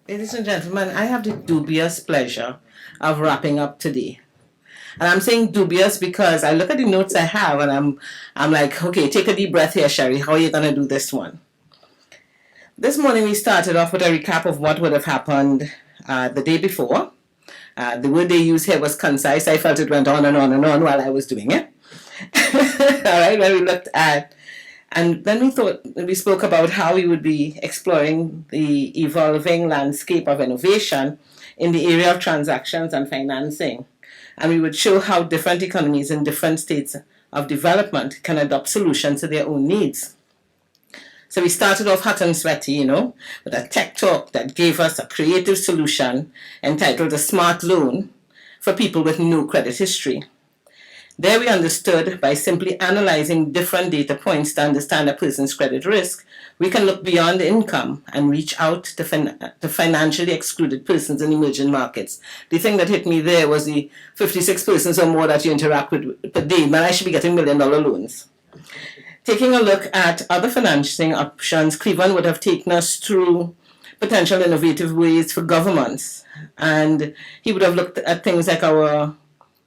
Ladies and gentlemen, I have the dubious pleasure of wrapping up today. And I'm saying dubious because I look at the notes I have and I'm like, okay, take a deep breath here, Sherry. How are you gonna do this one? This morning we started off with a recap of what would have happened the day before. The word they used here was concise. I felt it went on and on and on while I was doing it. All right, when we looked at and then we spoke about how we would be exploring the evolving landscape of innovation in the area of transactions and financing. And we would show how different economies in different states of development can adopt solutions to their own needs. So we started off hot and sweaty, with a tech talk that gave us a creative solution entitled a smart loan for people with no credit history. There we understood by simply analyzing different data points to understand a person's credit risk, we can look beyond income and reach out to financially excluded persons in emerging markets. The thing that hit me there was the 56 persons or more that you interact with per day. Man, I should be getting $1 million loans. Taking a look at other financing options, Cleveland would have taken us through potential innovative ways for governments. And he would have looked at things like our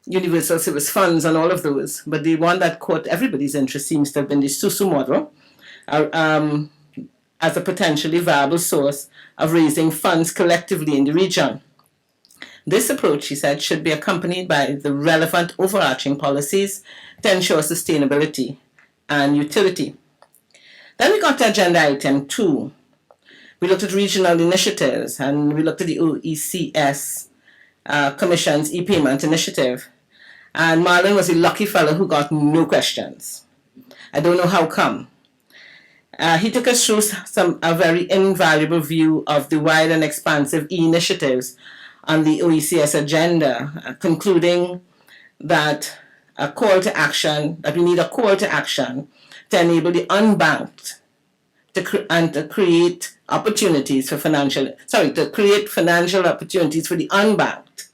universal service funds and all of those, but the one that caught everybody's interest seems to have been the SUSU model as a potentially viable source of raising funds collectively in the region. This approach, he said, should be accompanied by the relevant overarching policies to ensure sustainability and utility. Then we got to agenda item 2. We looked at regional initiatives and we looked at the OECS Commission's e-payment initiative. And Marlon was a lucky fellow who got no questions. I don't know how come. He took us through a very invaluable view of the wide and expansive e-initiatives on the OECS agenda, concluding that we need a call to action to enable the unbanked to create financial opportunities for the unbanked,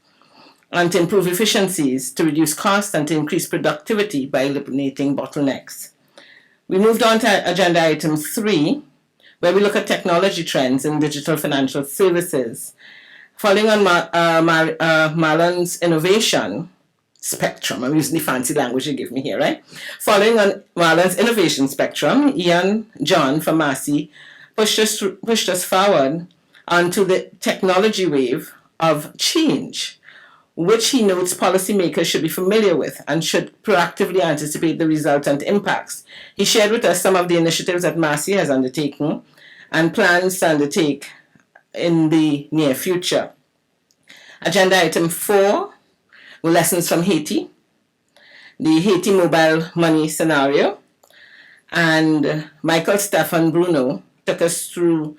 and to improve efficiencies, to reduce costs, and to increase productivity by eliminating bottlenecks. We moved on to agenda item 3, where we look at technology trends in digital financial services. Following on Marlon's innovation spectrum, I'm using the fancy language you give me here, right? Following on Marlon's innovation spectrum, Ian John from Massey pushed us forward onto the technology wave of change, which he notes policymakers should be familiar with and should proactively anticipate the resultant impacts. He shared with us some of the initiatives that Massey has undertaken and plans to undertake in the near future. Agenda item 4 were lessons from Haiti, the Haiti mobile money scenario, and Michael Stefan Bruno took us through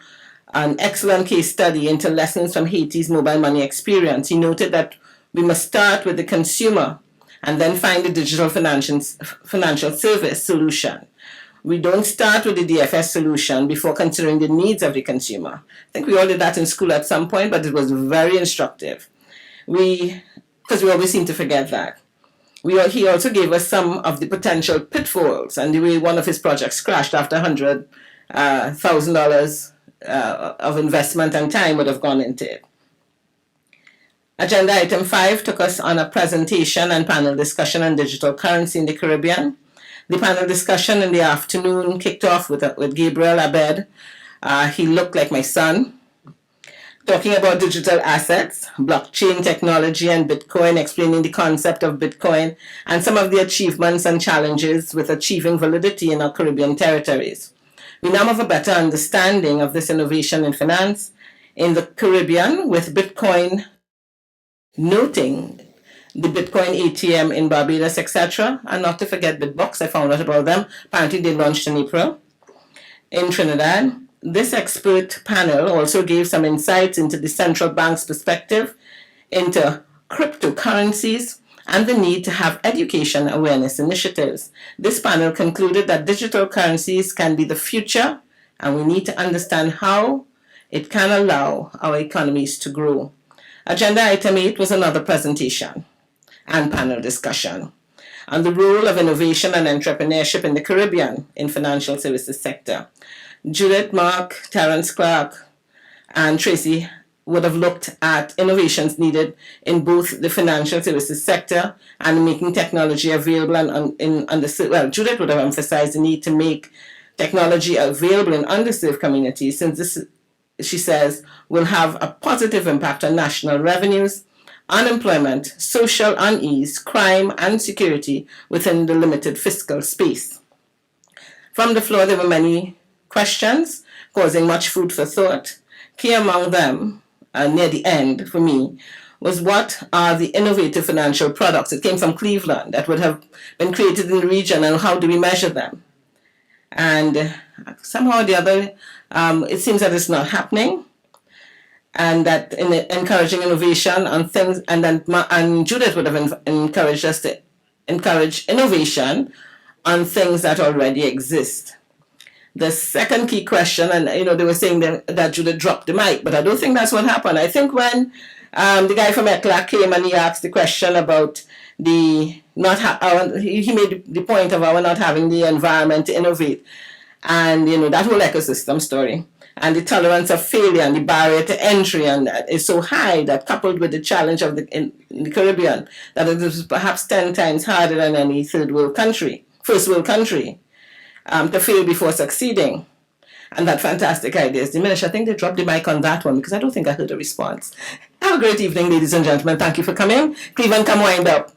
an excellent case study into lessons from Haiti's mobile money experience. He noted that we must start with the consumer and then find the digital financial service solution. We don't start with the DFS solution before considering the needs of the consumer. I think we all did that in school at some point, but it was very instructive. Because we always seem to forget that. He also gave us some of the potential pitfalls and the way one of his projects crashed after $100,000 of investment and time would have gone into it. Agenda item 5 took us on a presentation and panel discussion on digital currency in the Caribbean. The panel discussion in the afternoon kicked off with Gabriel Abed. He looked like my son, talking about digital assets, blockchain technology, and Bitcoin, explaining the concept of Bitcoin and some of the achievements and challenges with achieving validity in our Caribbean territories. We now have a better understanding of this innovation in finance in the Caribbean, with Bitcoin noting the Bitcoin ATM in Barbados, etc. And not to forget Bitbox, I found out about them. Apparently they launched in April. In Trinidad, this expert panel also gave some insights into the central bank's perspective into cryptocurrencies and the need to have education awareness initiatives. This panel concluded that digital currencies can be the future, and we need to understand how it can allow our economies to grow. Agenda item 8 was another presentation and panel discussion on the role of innovation and entrepreneurship in the Caribbean in financial services sector. Judith, Mark, Terence Clark, and Tracy would have looked at innovations needed in both the financial services sector and making technology available in underserved. Well, Judith would have emphasized the need to make technology available in underserved communities, since this, she says, will have a positive impact on national revenues, unemployment, social unease, crime, and security within the limited fiscal space. From the floor, there were many questions, causing much food for thought. Key among them, near the end for me, was what are the innovative financial products? It came from Cleveland that would have been created in the region, and how do we measure them? And somehow or the other, it seems that it's not happening, and that in encouraging innovation on things, and Judith would have encouraged us to encourage innovation on things that already exist. The second key question, and they were saying that Judith dropped the mic, but I don't think that's what happened. I think when the guy from ECLA came and he asked the question about he made the point of our not having the environment to innovate, and that whole ecosystem story, and the tolerance of failure and the barrier to entry, and is so high that, coupled with the challenge of in the Caribbean, that it is perhaps 10 times harder than any first world country, to fail before succeeding. And that fantastic idea is diminished. I think they dropped the mic on that one because I don't think I heard a response. Have a great evening, ladies and gentlemen. Thank you for coming. Cleveland, come wind up.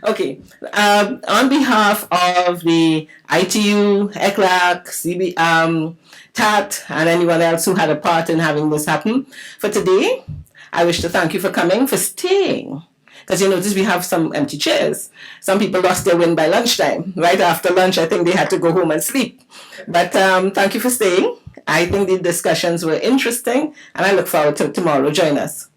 Okay. On behalf of the ITU, ECLAC, TATT, and anyone else who had a part in having this happen, for today, I wish to thank you for coming, for staying. Because you notice we have some empty chairs. Some people lost their win by lunchtime. Right after lunch, I think they had to go home and sleep. But thank you for staying. I think the discussions were interesting, and I look forward to tomorrow. Join us.